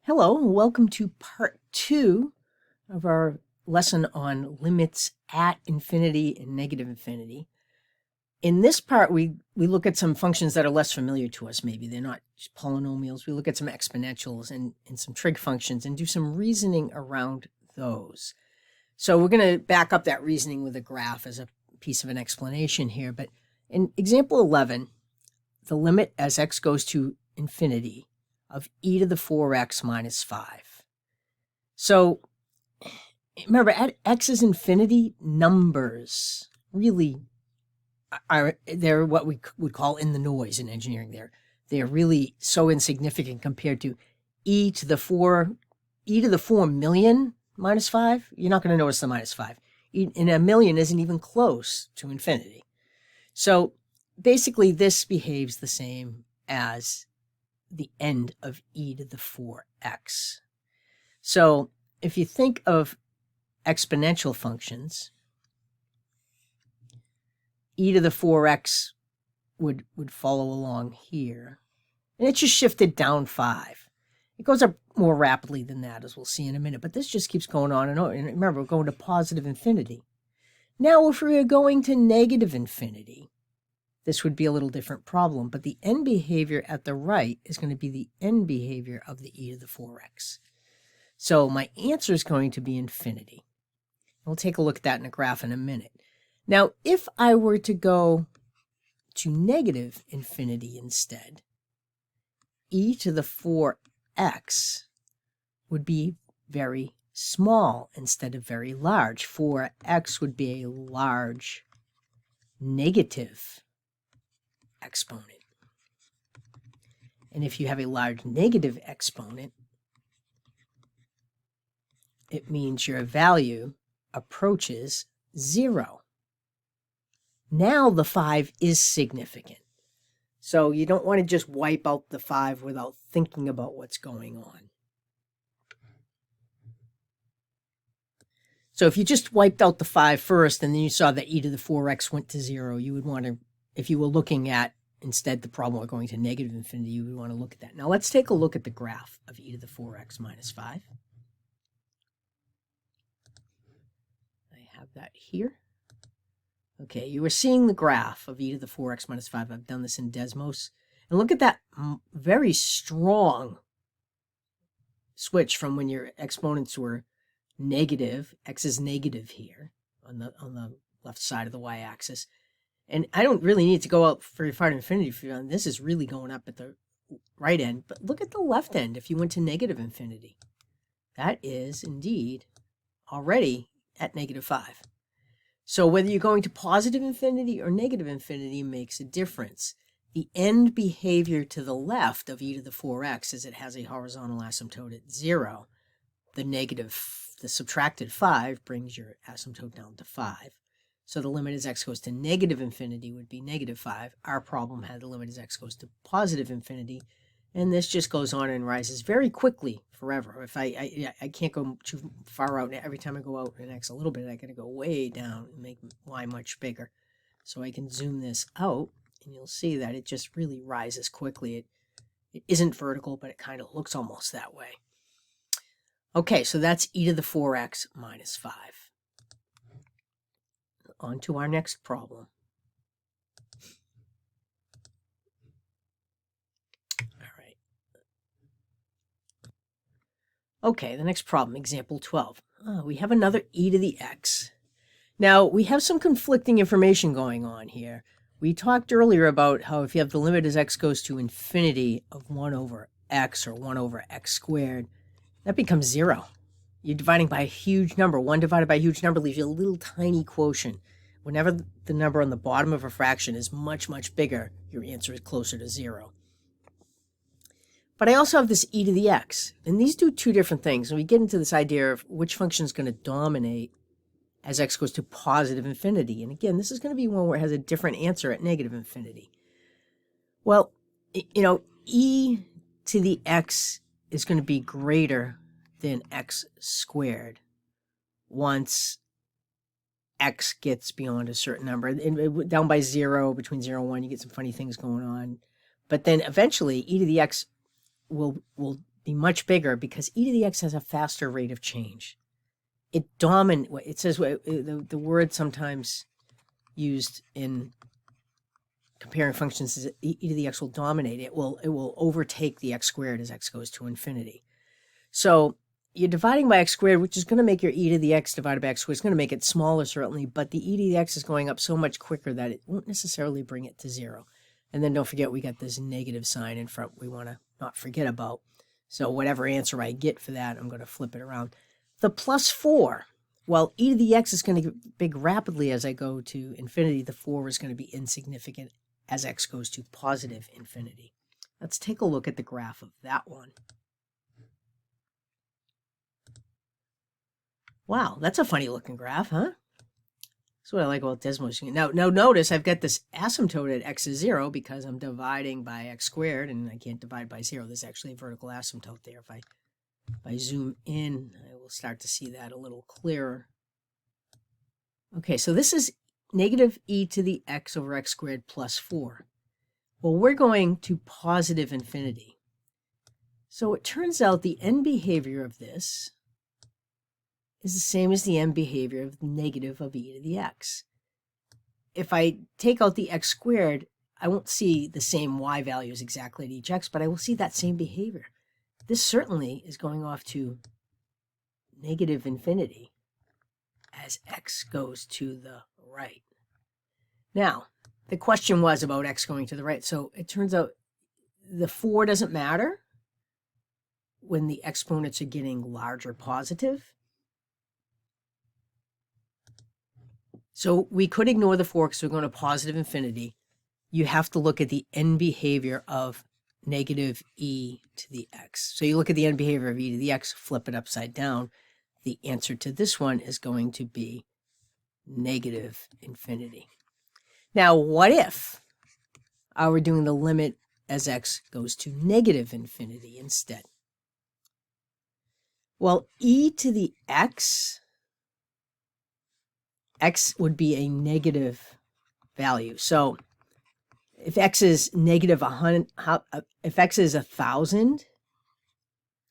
Hello, and welcome to part 2 of our lesson on limits at infinity and negative infinity. In this part, we look at some functions that are less familiar to us, maybe. They're not just polynomials. We look at some exponentials and some trig functions and do some reasoning around those. So we're going to back up that reasoning with a graph as a piece of an explanation here. But in example 11, the limit as x goes to infinity of e to the 4x minus 5. So remember, at x's infinity, numbers really they're what we would call in the noise in engineering. They're really so insignificant compared to e to the 4 million minus 5. You're not going to notice the minus 5. And a million isn't even close to infinity. So basically, this behaves the same as the end of e to the 4x. So if you think of exponential functions, e to the 4x would follow along here. And it just shifted down 5. It goes up more rapidly than that, as we'll see in a minute. But this just keeps going on and on. And remember, we're going to positive infinity. Now, if we are going to negative infinity, this would be a little different problem, but the end behavior at the right is going to be the end behavior of the e to the 4x. So my answer is going to be infinity. We'll take a look at that in a graph in a minute. Now, if I were to go to negative infinity instead, e to the 4x would be very small instead of very large. 4x would be a large negative exponent. And if you have a large negative exponent, it means your value approaches 0. Now the 5 is significant. So you don't want to just wipe out the 5 without thinking about what's going on. So if you just wiped out the 5 first and then you saw that e to the 4x went to 0, you would want to, if you were looking at instead the problem of going to negative infinity, you would want to look at that. Now let's take a look at the graph of e to the 4x minus 5. I have that here. Okay, you are seeing the graph of e to the 4x minus 5. I've done this in Desmos. And look at that very strong switch from when your exponents were negative. X is negative here on the left side of the y-axis. And I don't really need to go out very far to infinity for you. This is really going up at the right end. But look at the left end if you went to negative infinity. That is indeed already at negative 5. So whether you're going to positive infinity or negative infinity makes a difference. The end behavior to the left of e to the 4x is it has a horizontal asymptote at 0. The subtracted 5 brings your asymptote down to 5. So the limit as x goes to negative infinity would be negative 5. Our problem had the limit as x goes to positive infinity. And this just goes on and rises very quickly forever. If I can't go too far out. Every time I go out in x a little bit, I got to go way down and make y much bigger. So I can zoom this out, and you'll see that it just really rises quickly. It isn't vertical, but it kind of looks almost that way. Okay, so that's e to the 4x minus 5. On to our next problem. All right. Okay, the next problem, example 12. We have another e to the x. Now, we have some conflicting information going on here. We talked earlier about how if you have the limit as x goes to infinity of 1 over x or 1 over x squared, that becomes 0. You're dividing by a huge number. 1 divided by a huge number leaves you a little tiny quotient. Whenever the number on the bottom of a fraction is much, much bigger, your answer is closer to 0. But I also have this e to the x, and these do two different things. And we get into this idea of which function is going to dominate as x goes to positive infinity. And again, this is going to be one where it has a different answer at negative infinity. Well, e to the x is going to be greater than x squared once x gets beyond a certain number. And down by 0, between 0 and 1, you get some funny things going on. But then eventually, e to the x will be much bigger because e to the x has a faster rate of change. It says the word sometimes used in comparing functions is e to the x will dominate. It will overtake the x squared as x goes to infinity. So you're dividing by x squared, which is going to make your e to the x divided by x squared. It's going to make it smaller, certainly, but the e to the x is going up so much quicker that it won't necessarily bring it to 0. And then don't forget, we got this negative sign in front we want to not forget about. So whatever answer I get for that, I'm going to flip it around. The plus 4, well, e to the x is going to get big rapidly as I go to infinity. The 4 is going to be insignificant as x goes to positive infinity. Let's take a look at the graph of that one. Wow, that's a funny looking graph, huh? That's what I like about Desmos. Now notice I've got this asymptote at x is 0 because I'm dividing by x squared, and I can't divide by 0. There's actually a vertical asymptote there. If I zoom in, I will start to see that a little clearer. Okay, so this is negative e to the x over x squared plus 4. Well, we're going to positive infinity. So it turns out the end behavior of this is the same as the end behavior of the negative of e to the x. If I take out the x squared, I won't see the same y values exactly at each x, but I will see that same behavior. This certainly is going off to negative infinity as x goes to the right. Now, the question was about x going to the right. So it turns out the 4 doesn't matter when the exponents are getting larger positive. So we could ignore the 4 because we're going to positive infinity. You have to look at the end behavior of negative e to the x. So you look at the end behavior of e to the x, flip it upside down. The answer to this one is going to be negative infinity. Now, what if I were doing the limit as x goes to negative infinity instead? Well, e to the x would be a negative value. So if x is negative 100, if x is 1,000,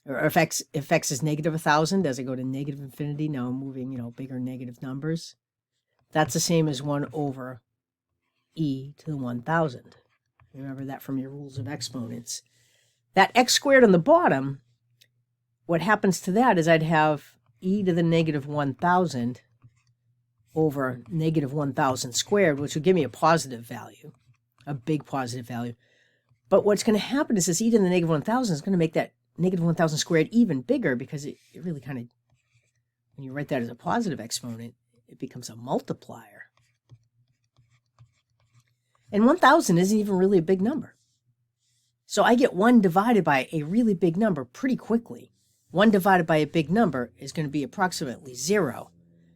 or if x is negative 1,000 as I go to negative infinity, now I'm moving, bigger negative numbers. That's the same as 1 over e to the 1,000. Remember that from your rules of exponents. That x squared on the bottom, what happens to that is I'd have e to the negative 1,000 over negative 1,000 squared, which would give me a positive value, a big positive value. But what's going to happen is this e to the negative 1,000 is going to make that negative 1,000 squared even bigger because it really kind of, when you write that as a positive exponent, it becomes a multiplier. And 1,000 isn't even really a big number. So I get 1 divided by a really big number pretty quickly. 1 divided by a big number is going to be approximately 0.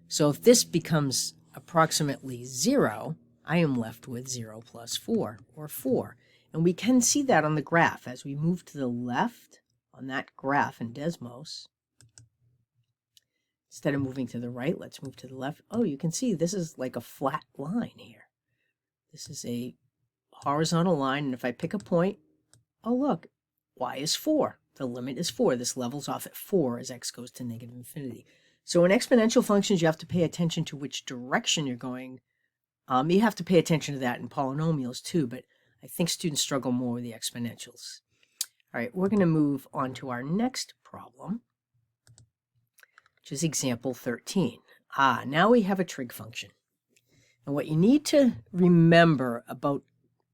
So if this becomes approximately 0, I am left with 0 plus 4, or 4. And we can see that on the graph as we move to the left on that graph in Desmos. Instead of moving to the right, let's move to the left. Oh, you can see this is like a flat line here. This is a horizontal line, and if I pick a point, oh look, y is 4. The limit is 4. This levels off at 4 as x goes to negative infinity. So in exponential functions, you have to pay attention to which direction you're going. You have to pay attention to that in polynomials too, but I think students struggle more with the exponentials. All right, we're going to move on to our next problem, which is example 13. Now we have a trig function. And what you need to remember about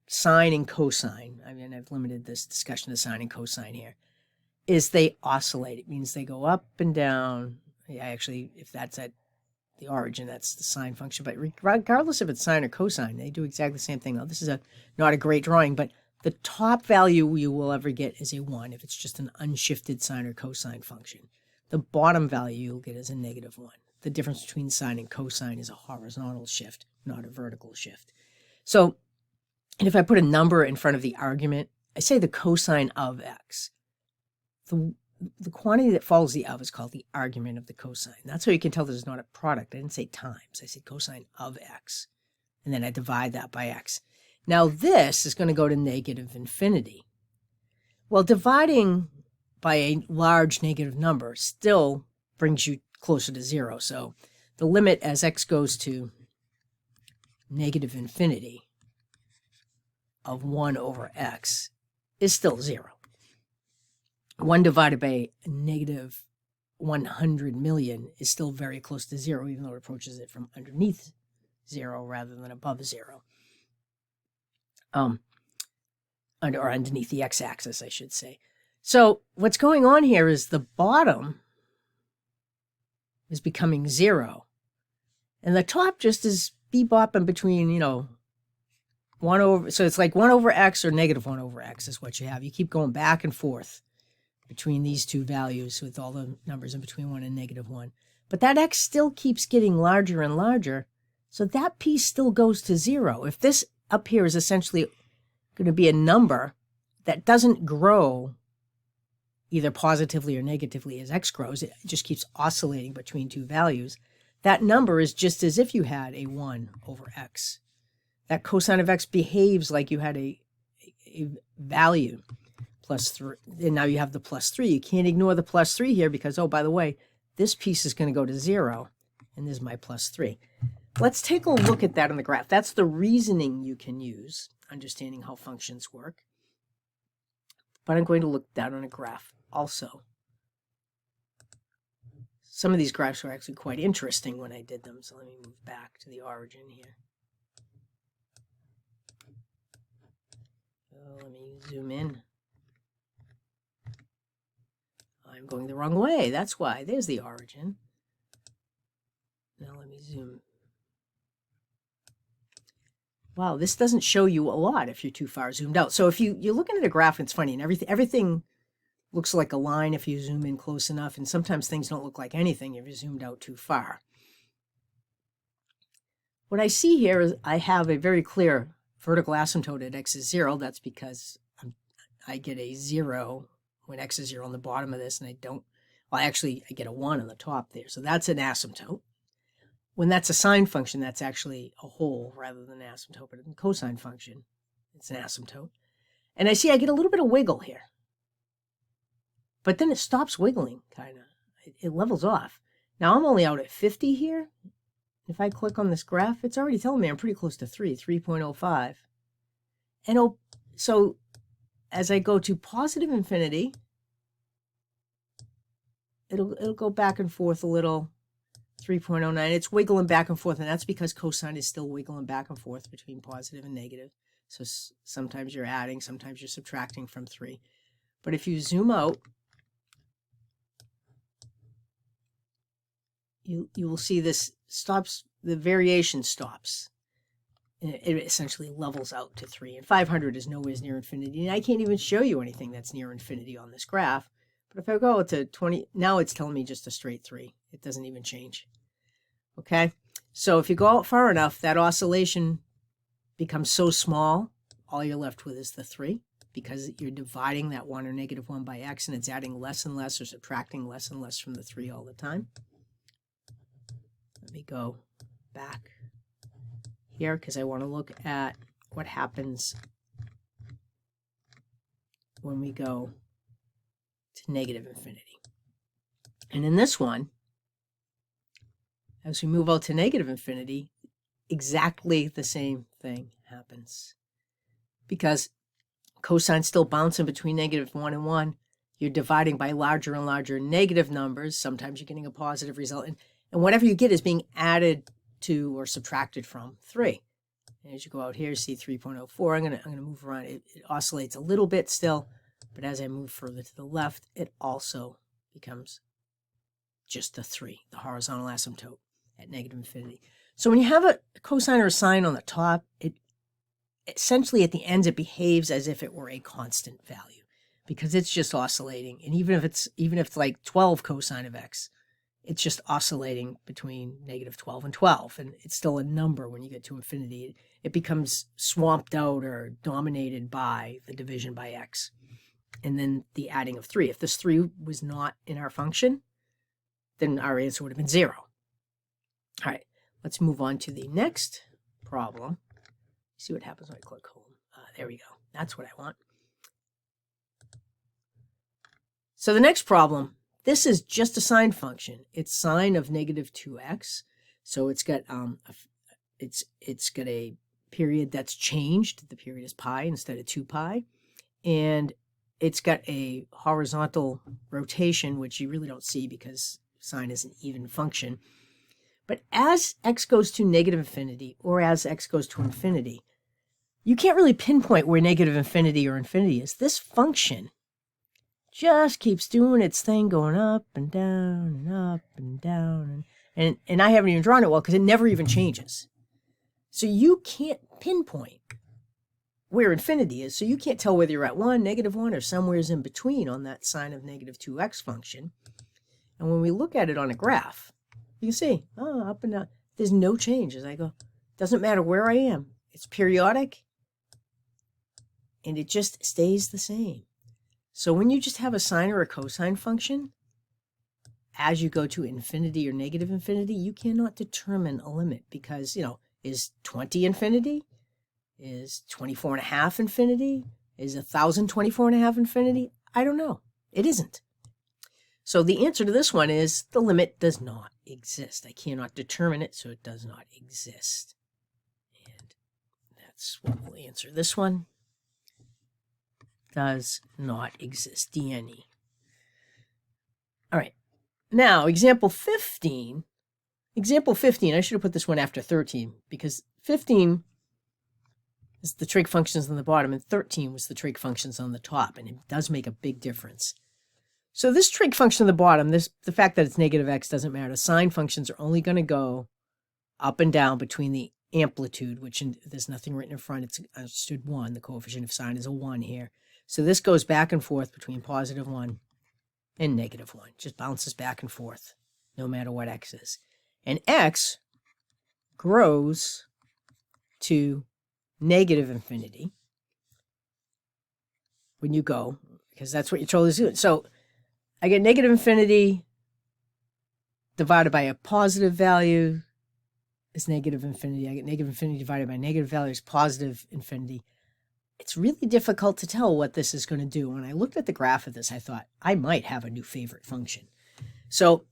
sine and cosine, I mean, I've limited this discussion to sine and cosine here, is they oscillate. It means they go up and down. Yeah, actually, if that's at the origin, that's the sine function. But regardless if it's sine or cosine, they do exactly the same thing. Now, this is not a great drawing, but the top value you will ever get is a 1 if it's just an unshifted sine or cosine function. The bottom value you'll get is a negative 1. The difference between sine and cosine is a horizontal shift, not a vertical shift. So, and if I put a number in front of the argument, I say the cosine of x. The quantity that follows the of is called the argument of the cosine. That's how you can tell this is not a product. I didn't say times. I said cosine of x. And then I divide that by x. Now this is going to go to negative infinity. Well, dividing by a large negative number still brings you closer to 0. So the limit as x goes to negative infinity of 1 over x is still 0. 1 divided by negative 100 million is still very close to 0, even though it approaches it from underneath 0 rather than above 0. Or underneath the x-axis, I should say. So what's going on here is the bottom is becoming 0. And the top just is bebopping between, 1 over, so it's like 1 over x or negative 1 over x is what you have. You keep going back and forth between these two values with all the numbers in between 1 and negative 1. But that x still keeps getting larger and larger, so that piece still goes to 0. If this up here is essentially going to be a number that doesn't grow either positively or negatively as x grows, it just keeps oscillating between two values, that number is just as if you had a 1 over x. That cosine of x behaves like you had a value plus 3, and now you have the plus 3. You can't ignore the plus 3 here because, oh, by the way, this piece is going to go to 0, and this is my plus 3. Let's take a look at that on the graph. That's the reasoning you can use, understanding how functions work. But I'm going to look down on a graph also. Some of these graphs were actually quite interesting when I did them, so let me move back to the origin here. Let me zoom in. I'm going the wrong way. That's why. There's the origin. Now let me zoom. Wow, this doesn't show you a lot if you're too far zoomed out. So if you're looking at a graph, it's funny, and everything looks like a line if you zoom in close enough, and sometimes things don't look like anything if you're zoomed out too far. What I see here is I have a very clear vertical asymptote at x is 0. That's because I get a 0 when x is 0 on the bottom of this, and I don't, well, actually, I get a 1 on the top there. So that's an asymptote. When that's a sine function, that's actually a hole rather than an asymptote. But in cosine function, it's an asymptote. And I see I get a little bit of wiggle here. But then it stops wiggling, kind of. It levels off. Now I'm only out at 50 here. If I click on this graph, it's already telling me I'm pretty close to 3.05. And so as I go to positive infinity, it'll go back and forth a little. 3.09. It's wiggling back and forth, and that's because cosine is still wiggling back and forth between positive and negative. So sometimes you're adding, sometimes you're subtracting from 3. But if you zoom out, you will see this stops, the variation stops. It essentially levels out to 3. And 500 is nowhere near infinity. And I can't even show you anything that's near infinity on this graph. But if I go to 20, now it's telling me just a straight 3. It doesn't even change. Okay? So if you go out far enough, that oscillation becomes so small, all you're left with is the 3, because you're dividing that 1 or negative 1 by x, and it's adding less and less or subtracting less and less from the 3 all the time. Let me go back here because I want to look at what happens when we go to negative infinity. And in this one, as we move out to negative infinity, exactly the same thing happens. Because cosine's still bouncing between negative 1 and 1. You're dividing by larger and larger negative numbers. Sometimes you're getting a positive result. And whatever you get is being added to or subtracted from 3. And as you go out here, see 3.04. I'm gonna move around. It oscillates a little bit still, but as I move further to the left, it also becomes just the 3, the horizontal asymptote at negative infinity. So when you have a cosine or a sine on the top, it essentially at the ends it behaves as if it were a constant value because it's just oscillating. And even if it's like 12 cosine of x, it's just oscillating between negative 12 and 12, and it's still a number when you get to infinity. It becomes swamped out or dominated by the division by x, and then the adding of 3. If this 3 was not in our function, then our answer would have been 0. All right, let's move on to the next problem. See what happens when I click home. There we go. That's what I want. So the next problem, this is just a sine function. It's sine of negative 2x. So it's got it's got a period that's changed. The period is pi instead of 2 pi. And it's got a horizontal rotation, which you really don't see because sine is an even function. But as x goes to negative infinity, or as x goes to infinity, you can't really pinpoint where negative infinity or infinity is. This function just keeps doing its thing, going up and down and up and down. And I haven't even drawn it well because it never even changes. So you can't pinpoint where infinity is. So you can't tell whether you're at 1, -1, or somewhere's in between on that sine of negative 2x function. And when we look at it on a graph, you can see, oh, up and down. There's no change as I go. Doesn't matter where I am. It's periodic, and it just stays the same. So when you just have a sine or a cosine function, as you go to infinity or negative infinity, you cannot determine a limit because, is 20 infinity? Is 24.5 infinity? Is 1,024.5 infinity? I don't know. It isn't. So the answer to this one is the limit does not exist. I cannot determine it, so it does not exist. And that's what will answer this one. Does not exist. DNE. All right. Now, example 15. Example 15, I should have put this one after 13 because 15 is the trig functions on the bottom and 13 was the trig functions on the top, and it does make a big difference. So this trig function on the bottom, the fact that it's negative x doesn't matter. Sine functions are only going to go up and down between the amplitude, which there's nothing written in front. It's understood 1. The coefficient of sine is a 1 here. So this goes back and forth between positive 1 and negative 1. Just bounces back and forth no matter what x is. And x grows to negative infinity when you go, because that's what your controller is doing. So I get negative infinity divided by a positive value is negative infinity. I get negative infinity divided by negative value is positive infinity. It's really difficult to tell what this is going to do. When I looked at the graph of this, I thought I might have a new favorite function. So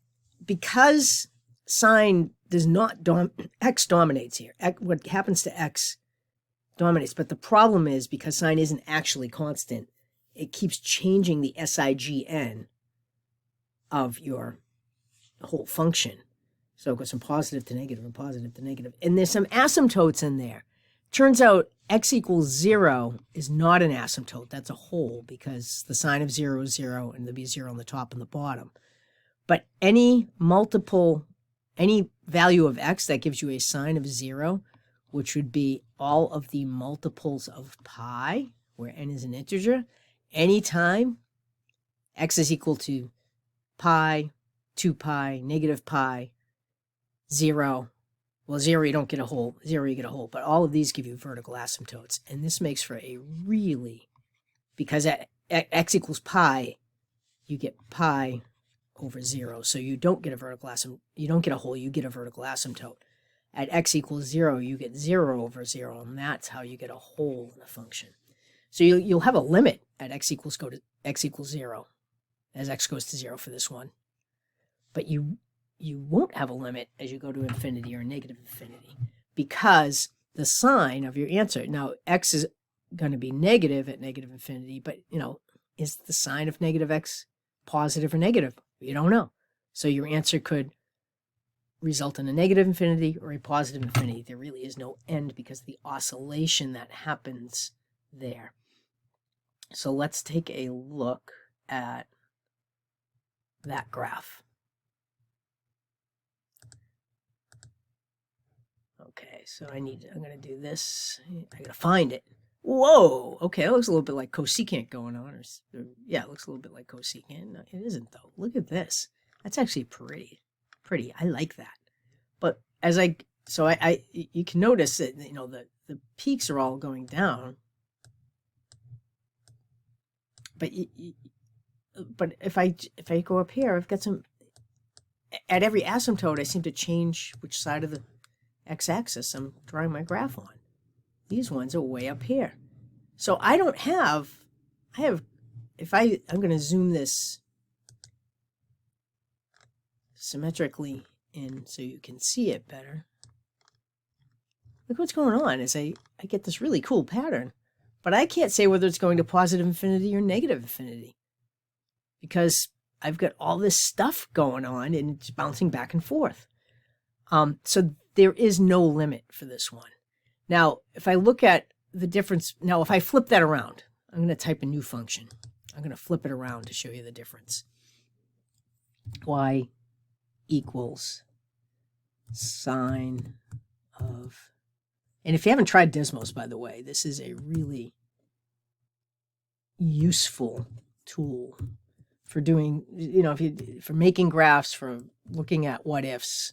because sine does not, x dominates here. What happens to x dominates. But the problem is because sine isn't actually constant, it keeps changing the SIGN of your whole function. So it goes from positive to negative and positive to negative. And there's some asymptotes in there. Turns out x equals 0 is not an asymptote. That's a whole because the sign of 0 is 0 and there'll be 0 on the top and the bottom. But any value of x that gives you a sign of 0, which would be all of the multiples of pi, where n is an integer, anytime x is equal to pi, 2 pi, negative pi, 0. Well, 0 you don't get a whole, 0 you get a whole, but all of these give you vertical asymptotes. And this makes for a really, because at x equals pi, you get pi over 0. So you don't get a vertical asymptote, you don't get a whole, you get a vertical asymptote. At x equals 0, you get 0 over 0, and that's how you get a whole in a function. So you'll have a limit at x equals 0, as x goes to 0 for this one. But you won't have a limit as you go to infinity or negative infinity because the sign of your answer, now x is going to be negative at negative infinity, but is the sign of negative x positive or negative? You don't know. So your answer could result in a negative infinity or a positive infinity. There really is no end because of the oscillation that happens there. So let's take a look at that graph. Okay, so I'm going to do this. I got to find it. Whoa, okay, it looks a little bit like cosecant going on. Yeah, it looks a little bit like cosecant. No, it isn't, though. Look at this. That's actually pretty. I like that. But as you can notice that, the peaks are all going down. But if I go up here, I've got some, at every asymptote, I seem to change which side of the x-axis I'm drawing my graph on. These ones are way up here. So I'm going to zoom this symmetrically in so you can see it better. Look what's going on is I get this really cool pattern, but I can't say whether it's going to positive infinity or negative infinity because I've got all this stuff going on and it's bouncing back and forth. So there is no limit for this one. Now, if I look at the difference, now if I flip that around, I'm going to type a new function. I'm going to flip it around to show you the difference. Y equals sine of, and if you haven't tried Desmos, by the way, this is a really useful tool for doing, for making graphs, for looking at what ifs.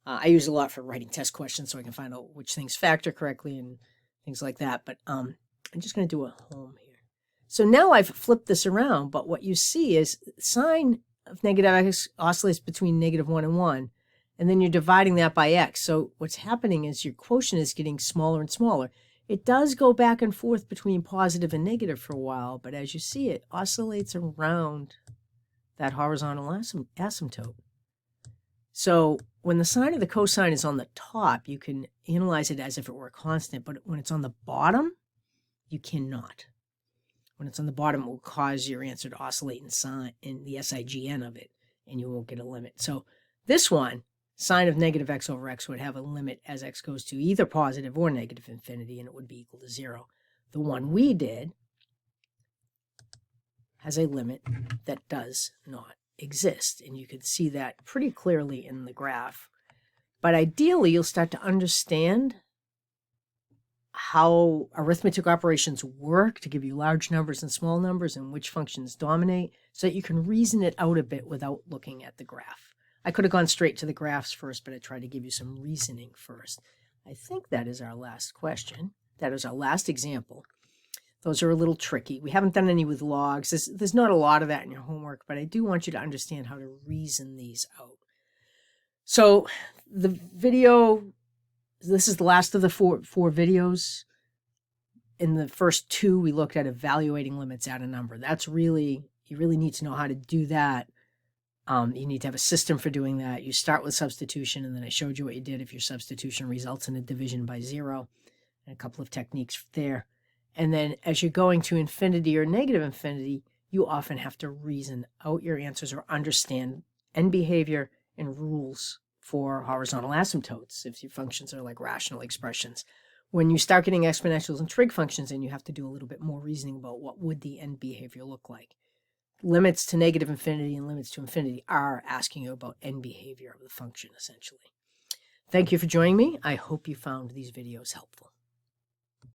I use it a lot for writing test questions so I can find out which things factor correctly and things like that. But I'm just going to do a home here. So now I've flipped this around, but what you see is sine of negative x oscillates between -1 and 1, and then you're dividing that by x. So what's happening is your quotient is getting smaller and smaller. It does go back and forth between positive and negative for a while, but as you see, it oscillates around that horizontal asymptote. So when the sine or the cosine is on the top, you can analyze it as if it were a constant, but when it's on the bottom, you cannot. When it's on the bottom, it will cause your answer to oscillate in the SIGN of it, and you won't get a limit. So this one, sine of negative x over x, would have a limit as x goes to either positive or negative infinity, and it would be equal to 0. The one we did has a limit that does not exist, and you can see that pretty clearly in the graph. But ideally, you'll start to understand how arithmetic operations work to give you large numbers and small numbers and which functions dominate so that you can reason it out a bit without looking at the graph. I could have gone straight to the graphs first, but I tried to give you some reasoning first. I think that is our last question. That is our last example. Those are a little tricky. We haven't done any with logs. There's not a lot of that in your homework, but I do want you to understand how to reason these out. So the video, this is the last of the four videos. In the first two, we looked at evaluating limits at a number. That's really, you really need to know how to do that. You need to have a system for doing that. You start with substitution, and then I showed you what you did if your substitution results in a division by 0, and a couple of techniques there. And then as you're going to infinity or negative infinity, you often have to reason out your answers or understand end behavior and rules for horizontal asymptotes if your functions are like rational expressions. When you start getting exponentials and trig functions, then you have to do a little bit more reasoning about what would the end behavior look like. Limits to negative infinity and limits to infinity are asking you about end behavior of the function, essentially. Thank you for joining me. I hope you found these videos helpful.